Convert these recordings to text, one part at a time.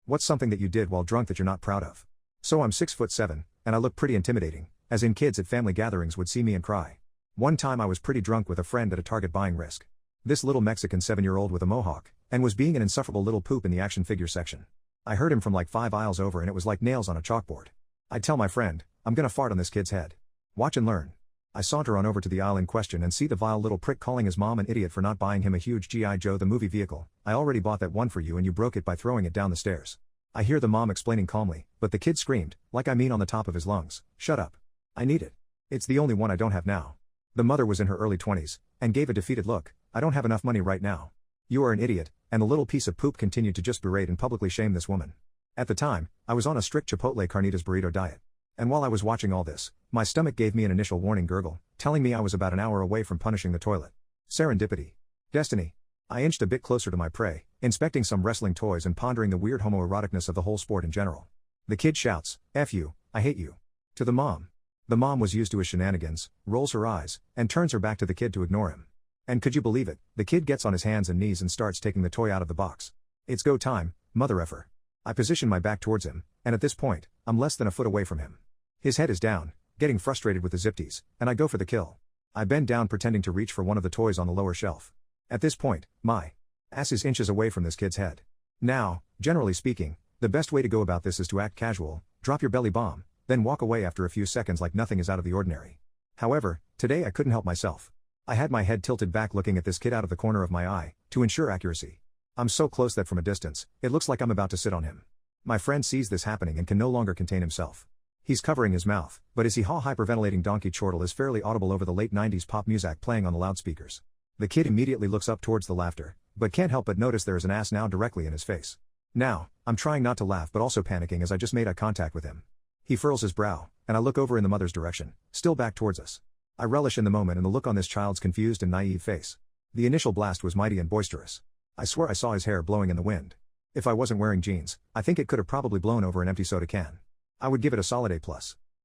What's something that you did while drunk that you're not proud of? So I'm 6'7", and I look pretty intimidating, as in kids at family gatherings would see me and cry. One time I was pretty drunk with a friend at a Target buying Risk. This little Mexican 7-year-old with a mohawk, and was being an insufferable little poop in the action figure section. I heard him from like 5 aisles over and it was like nails on a chalkboard. I tell my friend, I'm gonna fart on this kid's head. Watch and learn. I saunter on over to the aisle in question and see the vile little prick calling his mom an idiot for not buying him a huge G.I. Joe the movie vehicle. I already bought that one for you and you broke it by throwing it down the stairs. I hear the mom explaining calmly, but the kid screamed, like I mean on the top of his lungs, shut up. I need it. It's the only one I don't have now. The mother was in her early 20s, and gave a defeated look, I don't have enough money right now. You are an idiot, and the little piece of poop continued to just berate and publicly shame this woman. At the time, I was on a strict Chipotle carnitas burrito diet. And while I was watching all this, my stomach gave me an initial warning gurgle, telling me I was about an hour away from punishing the toilet. Serendipity. Destiny. I inched a bit closer to my prey, inspecting some wrestling toys and pondering the weird homoeroticness of the whole sport in general. The kid shouts, F you, I hate you. To the mom. The mom was used to his shenanigans, rolls her eyes, and turns her back to the kid to ignore him. And could you believe it, the kid gets on his hands and knees and starts taking the toy out of the box. It's go time, mother effer. I position my back towards him, and at this point, I'm less than a foot away from him. His head is down, getting frustrated with the zipties, and I go for the kill. I bend down pretending to reach for one of the toys on the lower shelf. At this point, my ass is inches away from this kid's head. Now, generally speaking, the best way to go about this is to act casual, drop your belly bomb, then walk away after a few seconds like nothing is out of the ordinary. However, today I couldn't help myself. I had my head tilted back looking at this kid out of the corner of my eye, to ensure accuracy. I'm so close that from a distance, it looks like I'm about to sit on him. My friend sees this happening and can no longer contain himself. He's covering his mouth, but his hee-haw hyperventilating donkey chortle is fairly audible over the late 90s pop music playing on the loudspeakers. The kid immediately looks up towards the laughter, but can't help but notice there is an ass now directly in his face. Now, I'm trying not to laugh but also panicking as I just made eye contact with him. He furrows his brow, and I look over in the mother's direction, still back towards us. I relish in the moment and the look on this child's confused and naive face. The initial blast was mighty and boisterous. I swear I saw his hair blowing in the wind. If I wasn't wearing jeans, I think it could have probably blown over an empty soda can. I would give it a solid A+.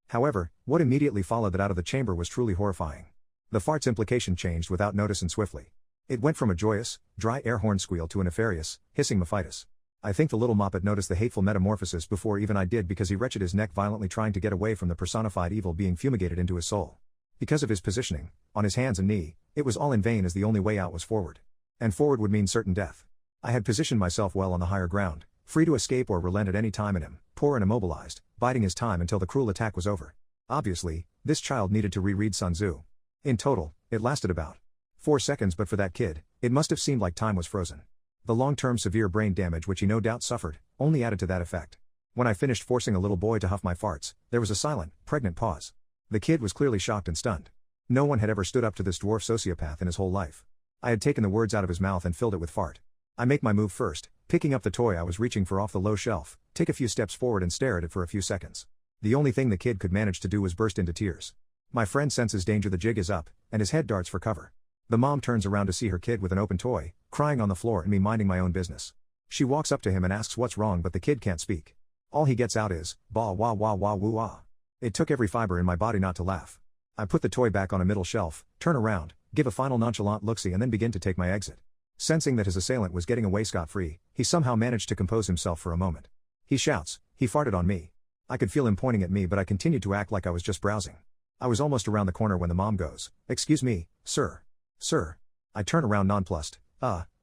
However, what immediately followed that out of the chamber was truly horrifying. The fart's implication changed without notice and swiftly. It went from a joyous, dry air horn squeal to a nefarious, hissing mephitis. I think the little moppet noticed the hateful metamorphosis before even I did because he wrenched his neck violently trying to get away from the personified evil being fumigated into his soul. Because of his positioning, on his hands and knee, it was all in vain as the only way out was forward. And forward would mean certain death. I had positioned myself well on the higher ground, free to escape or relent at any time in him, poor and immobilized, biding his time until the cruel attack was over. Obviously, this child needed to reread Sun Tzu. In total, it lasted about 4 seconds, but for that kid, it must have seemed like time was frozen. The long-term severe brain damage which he no doubt suffered, only added to that effect. When I finished forcing a little boy to huff my farts, there was a silent, pregnant pause. The kid was clearly shocked and stunned. No one had ever stood up to this dwarf sociopath in his whole life. I had taken the words out of his mouth and filled it with fart. I make my move first, picking up the toy I was reaching for off the low shelf, take a few steps forward and stare at it for a few seconds. The only thing the kid could manage to do was burst into tears. My friend senses danger, the jig is up, and his head darts for cover. The mom turns around to see her kid with an open toy, crying on the floor and me minding my own business. She walks up to him and asks what's wrong, but the kid can't speak. All he gets out is, "Bah wah wah wah woo ah." It took every fiber in my body not to laugh. I put the toy back on a middle shelf, turn around, give a final nonchalant look-see and then begin to take my exit. Sensing that his assailant was getting away scot-free, he somehow managed to compose himself for a moment. He shouts, "He farted on me." I could feel him pointing at me, but I continued to act like I was just browsing. I was almost around the corner when the mom goes, "Excuse me, sir. Sir." I turn around nonplussed.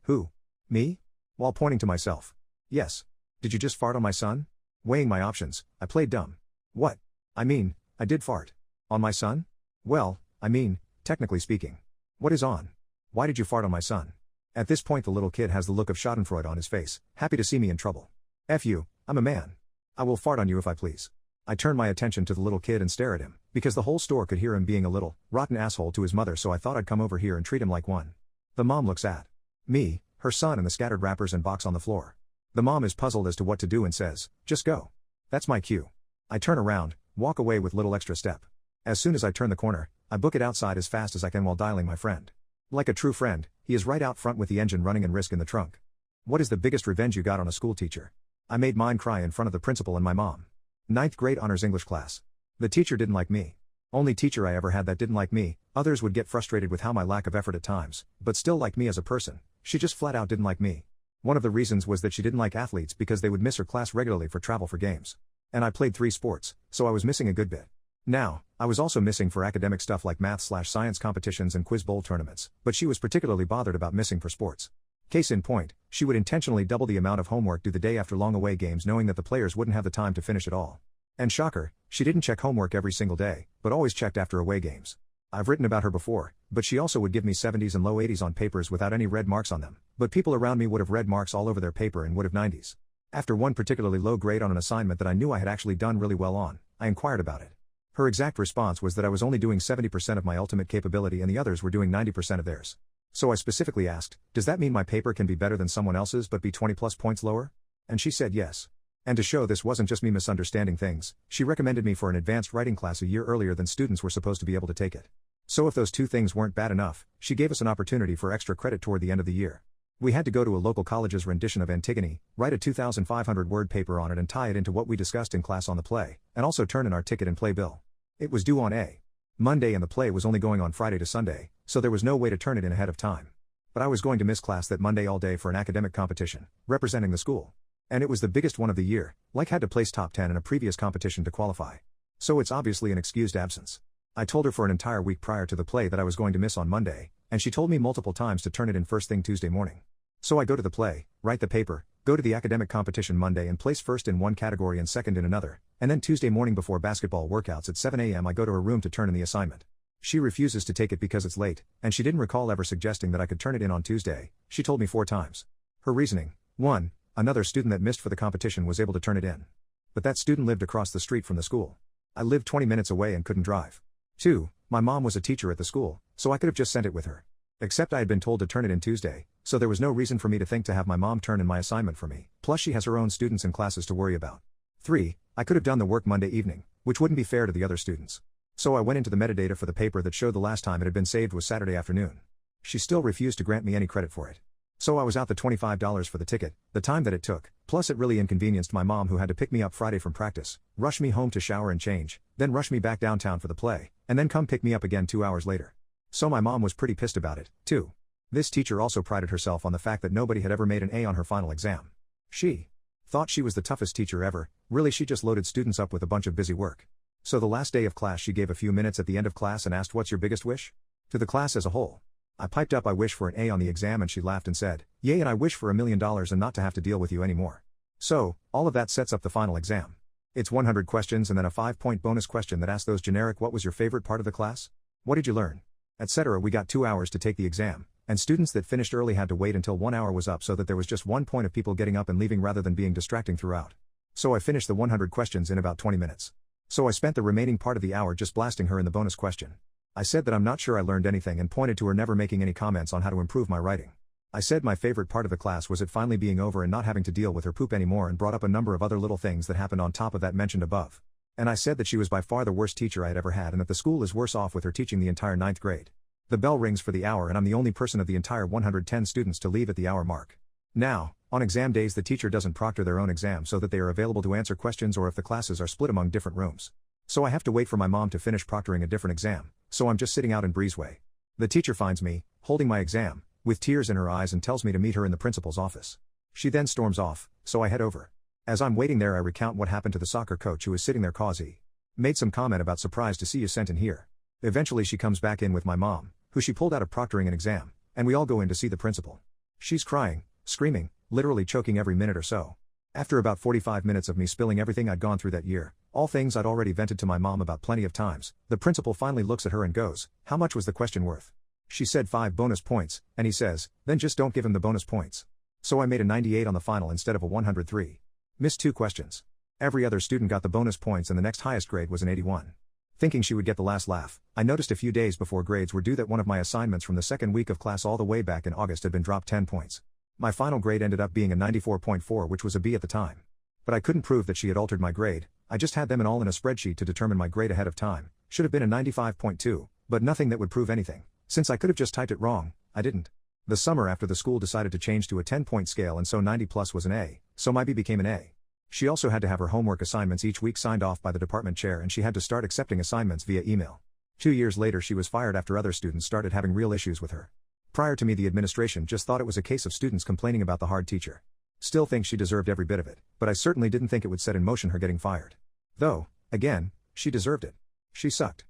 Who? Me? While pointing to myself. Yes. Did you just fart on my son? Weighing my options, I played dumb. What? I mean, I did fart. On my son? Well, I mean, technically speaking. What is on? Why did you fart on my son? At this point the little kid has the look of schadenfreude on his face, happy to see me in trouble. F you, I'm a man. I will fart on you if I please. I turn my attention to the little kid and stare at him, because the whole store could hear him being a little, rotten asshole to his mother, so I thought I'd come over here and treat him like one. The mom looks at me, her son and the scattered wrappers and box on the floor. The mom is puzzled as to what to do and says, "Just go." That's my cue. I turn around, walk away with little extra step. As soon as I turn the corner, I book it outside as fast as I can while dialing my friend. Like a true friend, he is right out front with the engine running and Risk in the trunk. What is the biggest revenge you got on a school teacher? I made mine cry in front of the principal and my mom. 9th grade honors English class. The teacher didn't like me. Only teacher I ever had that didn't like me. Others would get frustrated with how my lack of effort at times, but still liked me as a person. She just flat out didn't like me. One of the reasons was that she didn't like athletes because they would miss her class regularly for travel for games. And I played 3 sports, so I was missing a good bit. Now, I was also missing for academic stuff like math/science competitions and quiz bowl tournaments, but she was particularly bothered about missing for sports. Case in point, she would intentionally double the amount of homework due the day after long away games knowing that the players wouldn't have the time to finish it all. And shocker, she didn't check homework every single day, but always checked after away games. I've written about her before, but she also would give me 70s and low 80s on papers without any red marks on them, but people around me would have red marks all over their paper and would have 90s. After one particularly low grade on an assignment that I knew I had actually done really well on, I inquired about it. Her exact response was that I was only doing 70% of my ultimate capability and the others were doing 90% of theirs. So I specifically asked, does that mean my paper can be better than someone else's but be 20 plus points lower? And she said yes. And to show this wasn't just me misunderstanding things, she recommended me for an advanced writing class a year earlier than students were supposed to be able to take it. So if those 2 things weren't bad enough, she gave us an opportunity for extra credit toward the end of the year. We had to go to a local college's rendition of Antigone, write a 2,500-word paper on it and tie it into what we discussed in class on the play, and also turn in our ticket and play bill. It was due on a Monday and the play was only going on Friday to Sunday, so there was no way to turn it in ahead of time. But I was going to miss class that Monday all day for an academic competition, representing the school. And it was the biggest one of the year, like had to place top 10 in a previous competition to qualify. So it's obviously an excused absence. I told her for an entire week prior to the play that I was going to miss on Monday, and she told me multiple times to turn it in first thing Tuesday morning. So I go to the play, write the paper, go to the academic competition Monday and place first in one category and second in another, and then Tuesday morning before basketball workouts at 7 a.m. I go to her room to turn in the assignment. She refuses to take it because it's late, and she didn't recall ever suggesting that I could turn it in on Tuesday. She told me 4 times. Her reasoning: 1. Another student that missed for the competition was able to turn it in. But that student lived across the street from the school. I lived 20 minutes away and couldn't drive. 2. My mom was a teacher at the school, so I could have just sent it with her. Except I had been told to turn it in Tuesday, so there was no reason for me to think to have my mom turn in my assignment for me, plus she has her own students and classes to worry about. 3. I could have done the work Monday evening, which wouldn't be fair to the other students. So I went into the metadata for the paper that showed the last time it had been saved was Saturday afternoon. She still refused to grant me any credit for it. So I was out the $25 for the ticket, the time that it took, plus it really inconvenienced my mom who had to pick me up Friday from practice, rush me home to shower and change, then rush me back downtown for the play, and then come pick me up again 2 hours later. So my mom was pretty pissed about it, too. This teacher also prided herself on the fact that nobody had ever made an A on her final exam. She thought she was the toughest teacher ever. Really, she just loaded students up with a bunch of busy work. So the last day of class she gave a few minutes at the end of class and asked, "What's your biggest wish?" to the class as a whole. I piped up, "I wish for an A on the exam," and she laughed and said, "Yay, and I wish for $1 million and not to have to deal with you anymore." So, all of that sets up the final exam. It's 100 questions and then a 5-point bonus question that asks those generic "what was your favorite part of the class? What did you learn?" etc. We got 2 hours to take the exam, and students that finished early had to wait until 1 hour was up so that there was just 1 point of people getting up and leaving rather than being distracting throughout. So I finished the 100 questions in about 20 minutes. So I spent the remaining part of the hour just blasting her in the bonus question. I said that I'm not sure I learned anything and pointed to her never making any comments on how to improve my writing. I said my favorite part of the class was it finally being over and not having to deal with her poop anymore, and brought up a number of other little things that happened on top of that mentioned above. And I said that she was by far the worst teacher I had ever had and that the school is worse off with her teaching the entire 9th grade. The bell rings for the hour and I'm the only person of the entire 110 students to leave at the hour mark. Now, on exam days the teacher doesn't proctor their own exam so that they are available to answer questions or if the classes are split among different rooms. So I have to wait for my mom to finish proctoring a different exam, so I'm just sitting out in Breezeway. The teacher finds me, holding my exam, with tears in her eyes and tells me to meet her in the principal's office. She then storms off, so I head over. As I'm waiting there I recount what happened to the soccer coach who was sitting there cause he made some comment about "surprised to see you sent in here." Eventually she comes back in with my mom, who she pulled out of proctoring an exam, and we all go in to see the principal. She's crying, screaming, literally choking every minute or so. After about 45 minutes of me spilling everything I'd gone through that year, all things I'd already vented to my mom about plenty of times, the principal finally looks at her and goes, "How much was the question worth?" She said 5 bonus points, and he says, "Then just don't give him the bonus points." So I made a 98 on the final instead of a 103. Missed 2 questions. Every other student got the bonus points and the next highest grade was an 81. Thinking she would get the last laugh, I noticed a few days before grades were due that one of my assignments from the second week of class all the way back in August had been dropped 10 points. My final grade ended up being a 94.4, which was a B at the time. But I couldn't prove that she had altered my grade. I just had them all in a spreadsheet to determine my grade ahead of time. Should have been a 95.2, but nothing that would prove anything. Since I could have just typed it wrong, I didn't. The summer after the school decided to change to a 10-point scale, and so 90 plus was an A, so my B became an A. She also had to have her homework assignments each week signed off by the department chair, and she had to start accepting assignments via email. 2 years later she was fired after other students started having real issues with her. Prior to me, the administration just thought it was a case of students complaining about the hard teacher. Still think she deserved every bit of it, but I certainly didn't think it would set in motion her getting fired. Though, again, she deserved it. She sucked.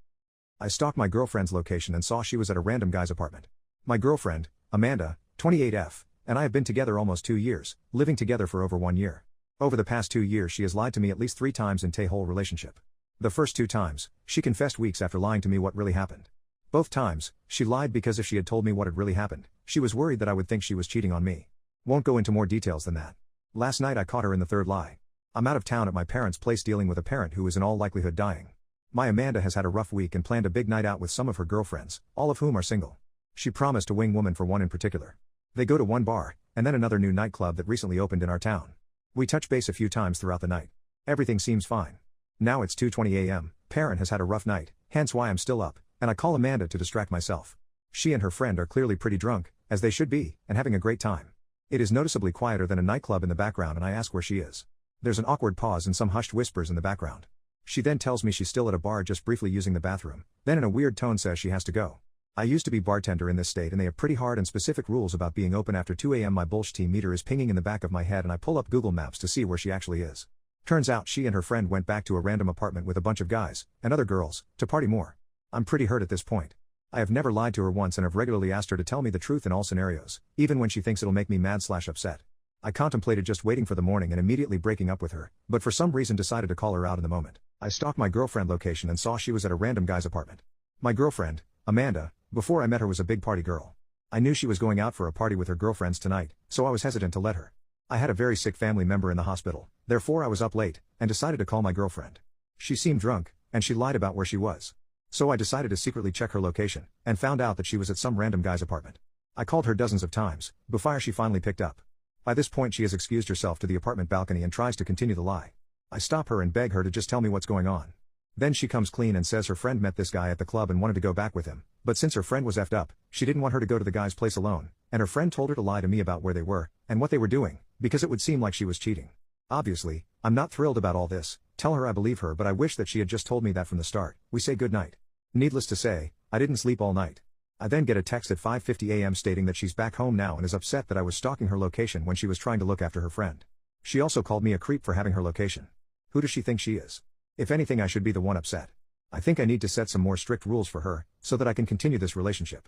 I stalked my girlfriend's location and saw she was at a random guy's apartment. My girlfriend, Amanda, 28F, and I have been together almost 2 years, living together for over 1 year. Over the past 2 years she has lied to me at least 3 times in the whole relationship. The first 2 times, she confessed weeks after lying to me what really happened. Both times, she lied because if she had told me what had really happened, she was worried that I would think she was cheating on me. Won't go into more details than that. Last night I caught her in the third lie. I'm out of town at my parents' place dealing with a parent who is in all likelihood dying. My Amanda has had a rough week and planned a big night out with some of her girlfriends, all of whom are single. She promised a wing woman for one in particular. They go to one bar, and then another new nightclub that recently opened in our town. We touch base a few times throughout the night. Everything seems fine. Now it's 2:20 a.m., parent has had a rough night, hence why I'm still up, and I call Amanda to distract myself. She and her friend are clearly pretty drunk, as they should be, and having a great time. It is noticeably quieter than a nightclub in the background and I ask where she is. There's an awkward pause and some hushed whispers in the background. She then tells me she's still at a bar just briefly using the bathroom, then in a weird tone says she has to go. I used to be bartender in this state and they have pretty hard and specific rules about being open after 2 a.m. My bullshit meter is pinging in the back of my head and I pull up Google Maps to see where she actually is. Turns out she and her friend went back to a random apartment with a bunch of guys, and other girls, to party more. I'm pretty hurt at this point. I have never lied to her once and have regularly asked her to tell me the truth in all scenarios, even when she thinks it'll make me mad/upset. I contemplated just waiting for the morning and immediately breaking up with her, but for some reason decided to call her out in the moment. I stalked my girlfriend location and saw she was at a random guy's apartment. My girlfriend, Amanda, before I met her was a big party girl. I knew she was going out for a party with her girlfriends tonight, so I was hesitant to let her. I had a very sick family member in the hospital, therefore I was up late, and decided to call my girlfriend. She seemed drunk, and she lied about where she was. So I decided to secretly check her location, and found out that she was at some random guy's apartment. I called her dozens of times, before she finally picked up. By this point she has excused herself to the apartment balcony and tries to continue the lie. I stop her and beg her to just tell me what's going on. Then she comes clean and says her friend met this guy at the club and wanted to go back with him, but since her friend was effed up, she didn't want her to go to the guy's place alone, and her friend told her to lie to me about where they were, and what they were doing, because it would seem like she was cheating. Obviously, I'm not thrilled about all this, tell her I believe her but I wish that she had just told me that from the start. We say goodnight. Needless to say, I didn't sleep all night. I then get a text at 5:50 a.m. stating that she's back home now and is upset that I was stalking her location when she was trying to look after her friend. She also called me a creep for having her location. Who does she think she is? If anything, I should be the one upset. I think I need to set some more strict rules for her, so that I can continue this relationship.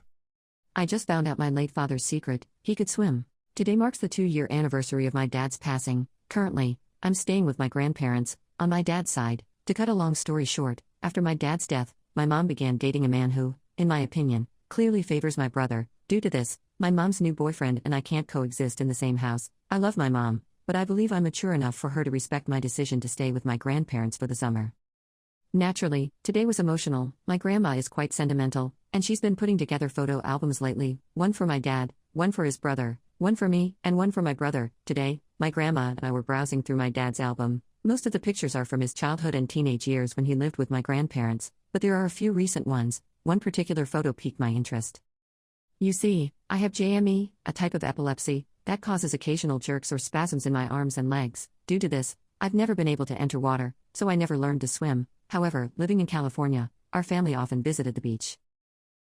I just found out my late father's secret: he could swim. Today marks the 2-year anniversary of my dad's passing. Currently, I'm staying with my grandparents, on my dad's side. To cut a long story short, after my dad's death, my mom began dating a man who, in my opinion, clearly favors my brother. Due to this, my mom's new boyfriend and I can't coexist in the same house. I love my mom, but I believe I'm mature enough for her to respect my decision to stay with my grandparents for the summer. Naturally, today was emotional. My grandma is quite sentimental, and she's been putting together photo albums lately, one for my dad, one for his brother, one for me, and one for my brother. Today, my grandma and I were browsing through my dad's album. Most of the pictures are from his childhood and teenage years when he lived with my grandparents, but there are a few recent ones. One particular photo piqued my interest. You see, I have JME, a type of epilepsy that causes occasional jerks or spasms in my arms and legs. Due to this, I've never been able to enter water, so I never learned to swim. However, living in California, our family often visited the beach.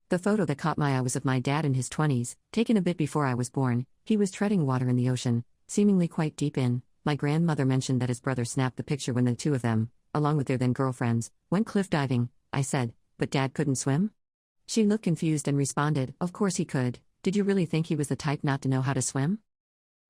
The photo that caught my eye was of my dad in his 20s, taken a bit before I was born. He was treading water in the ocean, seemingly quite deep in. My grandmother mentioned that his brother snapped the picture when the two of them, along with their then girlfriends, went cliff diving. I said, "But Dad couldn't swim?" She looked confused and responded, "Of course he could. Did you really think he was the type not to know how to swim?"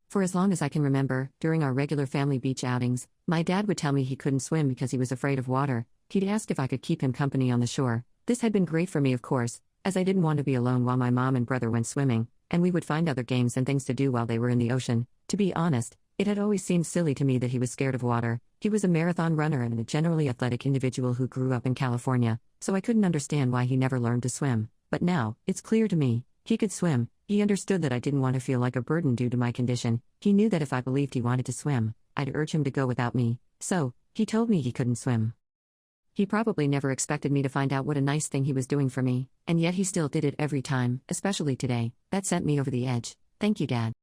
For as long as I can remember, during our regular family beach outings, my dad would tell me he couldn't swim because he was afraid of water. He'd ask if I could keep him company on the shore. This had been great for me, of course, as I didn't want to be alone while my mom and brother went swimming, and we would find other games and things to do while they were in the ocean. To be honest, it had always seemed silly to me that he was scared of water. He was a marathon runner and a generally athletic individual who grew up in California, so I couldn't understand why he never learned to swim. But now, it's clear to me, he could swim. He understood that I didn't want to feel like a burden due to my condition. He knew that if I believed he wanted to swim, I'd urge him to go without me. So, he told me he couldn't swim. He probably never expected me to find out what a nice thing he was doing for me, and yet he still did it every time, especially today. That sent me over the edge. Thank you, Dad.